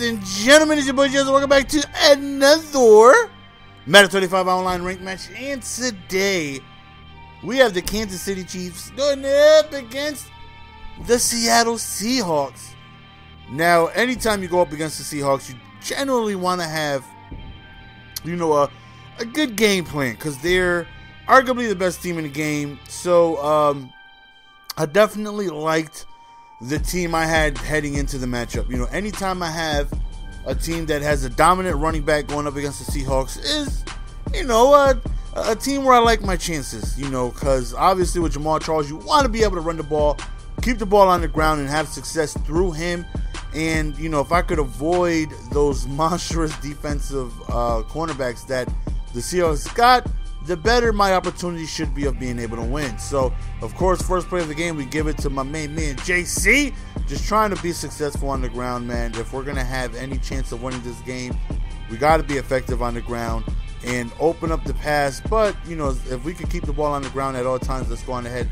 and gentlemen, it's your boy Jez. Welcome back to another Madden 25 online ranked match. And today, we have the Kansas City Chiefs going up against the Seattle Seahawks. Now, anytime you go up against the Seahawks, you generally want to have, a good game plan, because they're arguably the best team in the game. So, I definitely liked the team I had heading into the matchup. Anytime I have a team that has a dominant running back going up against the Seahawks is, a team where I like my chances, because obviously with Jamaal Charles, you want to be able to run the ball, keep the ball on the ground, and have success through him. And, if I could avoid those monstrous defensive cornerbacks that the Seahawks got, the better my opportunity should be of being able to win. So, of course, first play of the game, we give it to my main man, JC. Just trying to be successful on the ground, man. If we're going to have any chance of winning this game, we got to be effective on the ground and open up the pass. But, if we can keep the ball on the ground at all times, let's go on ahead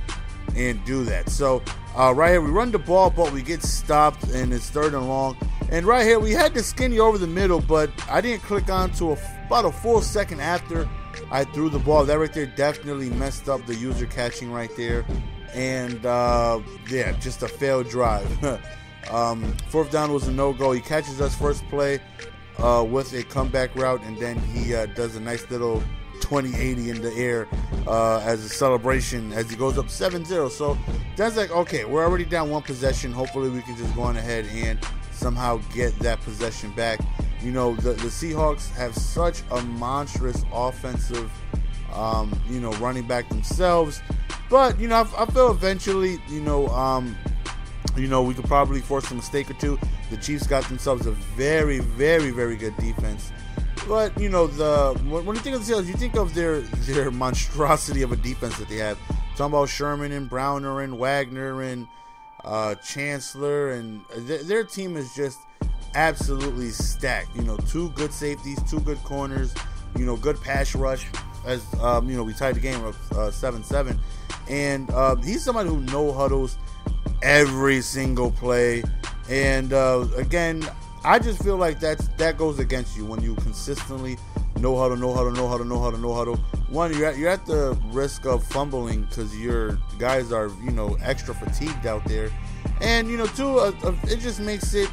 and do that. So, right here, we run the ball, but we get stopped, and it's 3rd and long. And right here, we had the skinny over the middle, but I didn't click on to about a full second after I threw the ball. That right there definitely messed up the user catching right there. And, yeah, just a failed drive. 4th down was a no-go. He catches us first play with a comeback route, and then he does a nice little 20-80 in the air as a celebration as he goes up 7-0. So that's like, okay, we're already down one possession. Hopefully we can just go on ahead and somehow get that possession back. The Seahawks have such a monstrous offensive, running back themselves. But, I feel eventually, we could probably force a mistake or two. The Chiefs got themselves a very, very, very good defense. But, when you think of the Seahawks, you think of their monstrosity of a defense that they have. Talking about Sherman and Browner and Wagner and Chancellor, and their team is just absolutely stacked. 2 good safeties, 2 good corners, good pass rush. As we tied the game up 7-7, and he's somebody who no huddles every single play. And again, I just feel like that goes against you when you consistently no huddle. One, you're at the risk of fumbling because your guys are extra fatigued out there, and 2, it just makes it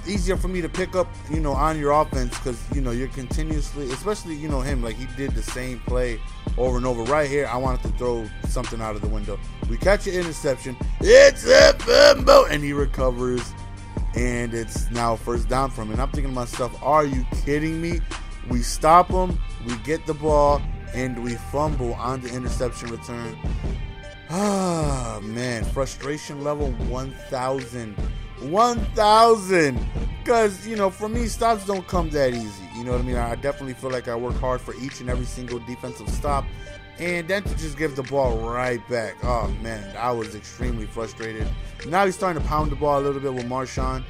easier for me to pick up, on your offense, because, you're continuously, especially, him, like he did the same play over and over. Right here, I wanted to throw something out of the window. We catch an interception. It's a fumble, and he recovers, and it's now 1st down from him. And I'm thinking to myself, are you kidding me? We stop him, we get the ball, and we fumble on the interception return. Ah, man, frustration level 1,000. 1,000, because for me, stops don't come that easy. You know what I mean? I definitely feel like I work hard for each and every single defensive stop, and then to just give the ball right back, oh man, I was extremely frustrated. Now he's starting to pound the ball a little bit with Marshawn.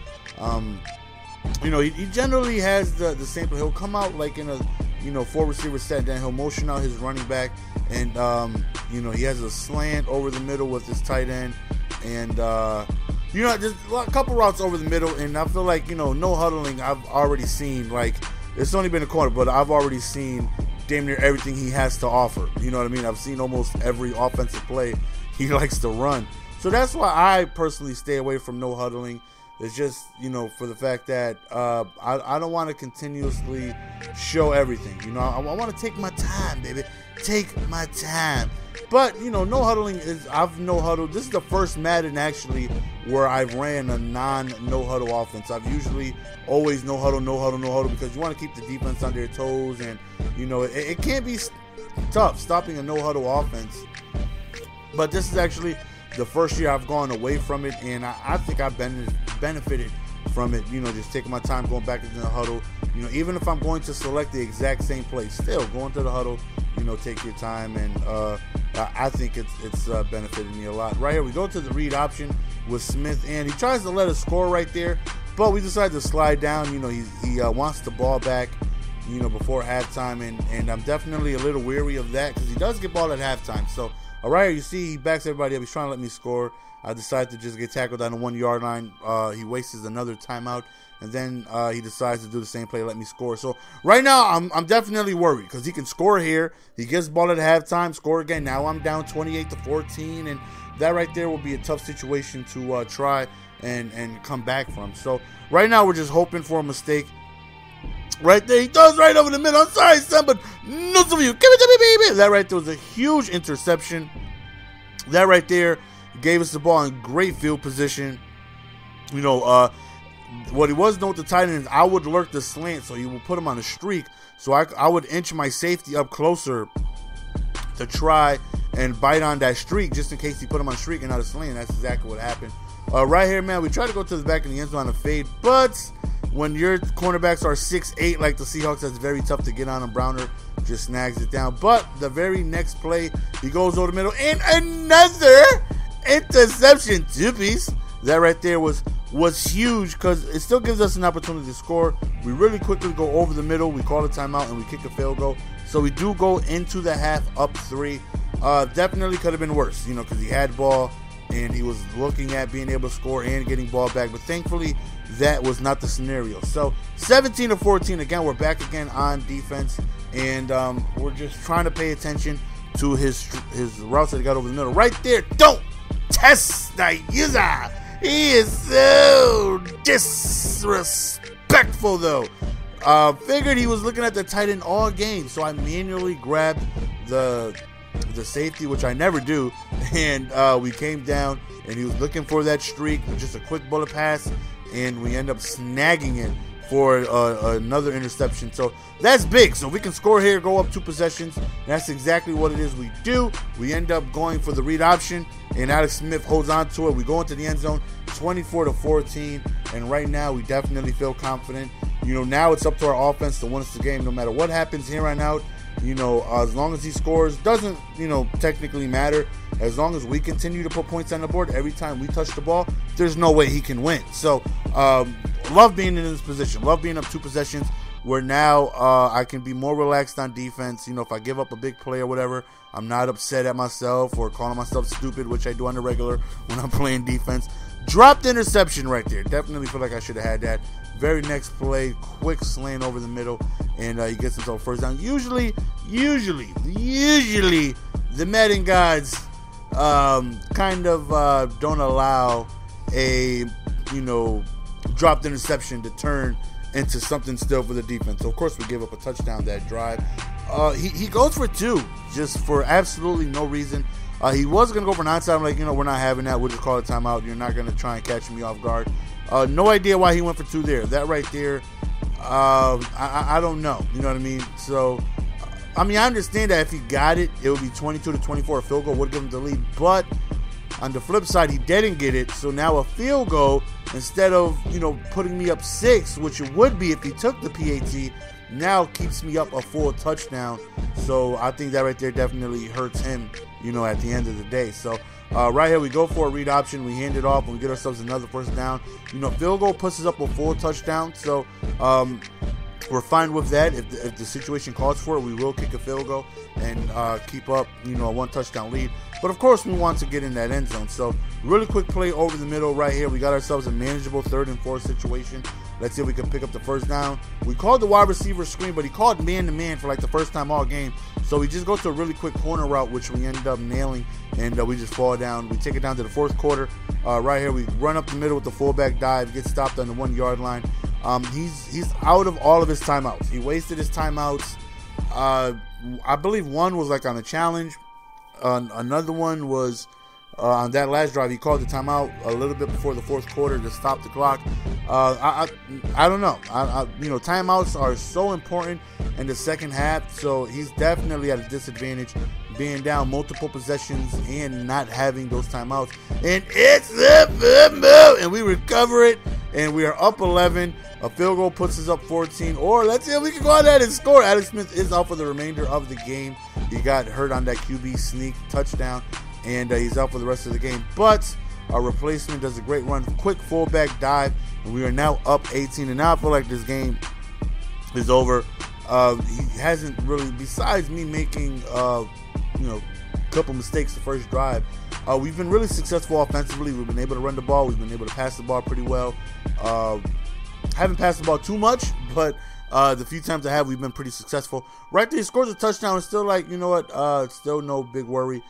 He generally has the same play. He'll come out like in a 4-receiver set, then he'll motion out his running back, and he has a slant over the middle with his tight end, and there's a couple routes over the middle, and I feel like, no huddling, I've already seen, like, it's only been a corner, but I've already seen damn near everything he has to offer. You know what I mean? I've seen almost every offensive play he likes to run. So that's why I personally stay away from no huddling. It's just, for the fact that I don't want to continuously show everything. I want to take my time, baby. Take my time. But, no huddling is, I've no huddled. This is the first Madden, actually, where I've ran a no huddle offense. I've usually always no huddle, because you want to keep the defense on their toes. And, it can be tough stopping a no huddle offense. But this is actually the first year I've gone away from it, and I think I've benefited from it, just taking my time going back into the huddle. Even if I'm going to select the exact same play, still going to the huddle, take your time, and I think it's benefited me a lot. Right here, we go to the read option with Smith, and he tries to let us score right there, but we decide to slide down. He wants the ball back, before halftime, and I'm definitely a little weary of that, because he does get ball at halftime. So Right here, you see he backs everybody up. He's trying to let me score. I decide to just get tackled on the 1 yard line. He wastes another timeout, and then he decides to do the same play, let me score. So right now, I'm definitely worried because he can score here. He gets the ball at halftime, score again. Now I'm down 28-14, and that right there will be a tough situation to try and come back from. So right now, we're just hoping for a mistake. Right there, he throws right over the middle. I'm sorry, son, but no of you. Give it to me, baby. That right there was a huge interception. That right there gave us the ball in great field position. You know, what he was doing with the tight end is I would lurk the slant, so he would put him on a streak. So I would inch my safety up closer to try and bite on that streak just in case he put him on a streak and not a slant. That's exactly what happened. Right here, man, we tried to go to the back of the end zone on a fade, but when your cornerbacks are 6'8", like the Seahawks, that's very tough to get on him. Browner just snags it down. But the very next play, he goes over the middle, and another interception, two-piece. That right there was huge because it still gives us an opportunity to score. We really quickly go over the middle. We call a timeout, and we kick a field goal. So we do go into the half up 3. Definitely could have been worse, you know, because he had ball, and he was looking at being able to score and getting ball back. But thankfully, that was not the scenario. So 17-14, again, we're back again on defense, and we're just trying to pay attention to his routes that he got over the middle. Right there, don't test the user. He is so disrespectful, though. Figured he was looking at the tight end all game, so I manually grabbed the safety, which I never do, and we came down, and he was looking for that streak, just a quick bullet pass, and we end up snagging it for another interception. So that's big. So we can score here, go up 2 possessions. That's exactly what it is we do. We end up going for the read option, and Alex Smith holds on to it. We go into the end zone, 24-14, and right now we definitely feel confident. You know, now it's up to our offense to win us the game no matter what happens here on out. You know, as long as he scores, doesn't, you know, technically matter. As long as we continue to put points on the board every time we touch the ball, there's no way he can win. So, love being in this position. Love being up 2 possessions where now I can be more relaxed on defense. You know, if I give up a big play or whatever, I'm not upset at myself or calling myself stupid, which I do on the regular when I'm playing defense. Dropped interception right there. Definitely feel like I should have had that. Very next play, quick slant over the middle, and he gets himself first down. Usually, the Madden gods kind of don't allow a, you know, dropped interception to turn into something still for the defense. So, of course, we gave up a touchdown that drive. He goes for 2 just for absolutely no reason. He was going to go for an onside. I'm like, you know, we're not having that. We'll just call a timeout. You're not going to try and catch me off guard. No idea why he went for 2 there. That right there, I don't know. You know what I mean? So, I mean, I understand that if he got it, it would be 22-24. A field goal would give him the lead. But on the flip side, he didn't get it. So now a field goal, instead of, you know, putting me up 6, which it would be if he took the PAT, now keeps me up a full touchdown. So I think that right there definitely hurts him, you know, at the end of the day. So right here we go for a read option. We hand it off and we get ourselves another first down. You know, field goal puts us up a full touchdown. So we're fine with that. If the situation calls for it, we will kick a field goal and keep up, you know, a 1 touchdown lead. But of course, we want to get in that end zone. So really quick play over the middle right here. We got ourselves a manageable 3rd and 4 situation. Let's see if we can pick up the first down. We called the wide receiver screen, but he called man-to-man for like the first time all game. So we just go to a really quick corner route, which we ended up nailing, and we just fall down. We take it down to the 4th quarter. Right here, we run up the middle with the fullback dive, get stopped on the 1 yard line. He's out of all of his timeouts. He wasted his timeouts. I believe one was like on a challenge. Another one was on that last drive. He called the timeout a little bit before the 4th quarter to stop the clock. I don't know. You know, timeouts are so important in the second half. So he's definitely at a disadvantage, being down multiple possessions and not having those timeouts. And it's a fumble, and we recover it, and we are up 11. A field goal puts us up 14. Or let's see if we can go out there and score. Alex Smith is out for the remainder of the game. He got hurt on that QB sneak touchdown, and he's out for the rest of the game. But our replacement does a great run, quick fullback dive, and we are now up 18. And now I feel like this game is over. He hasn't really, besides me making, you know, couple mistakes the first drive. We've been really successful offensively. We've been able to run the ball. We've been able to pass the ball pretty well. Haven't passed the ball too much, but the few times I have, we've been pretty successful. Right there, he scores a touchdown. It's still like, you know what, still no big worry.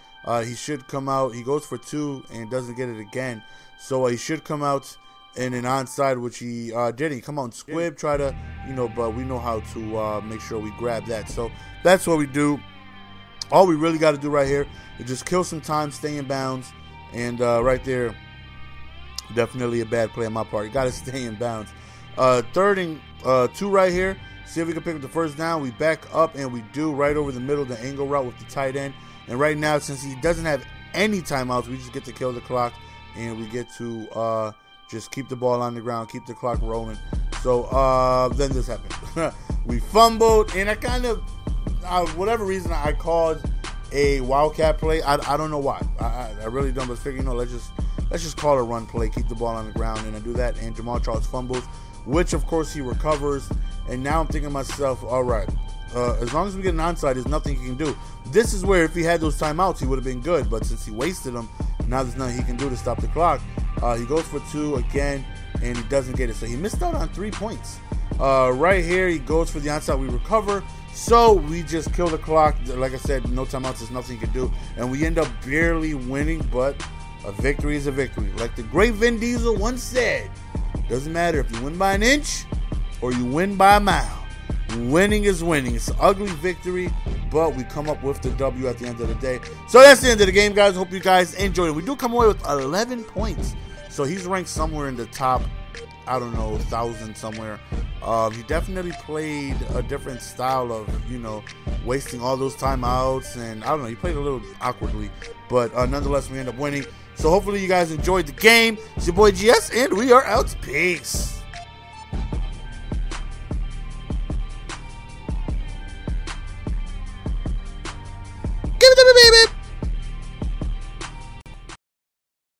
He should come out. He goes for 2 and doesn't get it again. So he should come out in an onside, which he did. He come out and squib, try to, but we know how to make sure we grab that. So that's what we do. All we really got to do right here is just kill some time, stay in bounds, and right there, definitely a bad play on my part. You got to stay in bounds. 3rd and 2 right here. See if we can pick up the first down. We back up, and we do right over the middle, the angle route with the tight end. And right now, since he doesn't have any timeouts, we just get to kill the clock, and we get to just keep the ball on the ground, keep the clock rolling. So then this happened. We fumbled, and I kind of, whatever reason, I called a wildcat play. I don't know why. I really don't. But figure, let's just call a run play, keep the ball on the ground, and I do that. And Jamal Charles fumbles, which of course he recovers. And now I'm thinking to myself, all right, as long as we get an onside, there's nothing he can do. This is where if he had those timeouts, he would have been good. But since he wasted them, now there's nothing he can do to stop the clock. He goes for 2 again, and he doesn't get it. So he missed out on 3 points. Right here, he goes for the onside. We recover. So we just kill the clock. Like I said, no timeouts. There's nothing you can do. And we end up barely winning, but a victory is a victory. Like the great Vin Diesel once said, doesn't matter if you win by an inch or you win by a mile. Winning is winning. It's an ugly victory, but we come up with the W at the end of the day. So that's the end of the game, guys. Hope you guys enjoyed it. We do come away with 11 points. So he's ranked somewhere in the top, I don't know, 1,000 somewhere. He definitely played a different style of, wasting all those timeouts. And I don't know, he played a little awkwardly. But nonetheless, we end up winning. So hopefully you guys enjoyed the game. It's your boy GS, and we are out. Peace.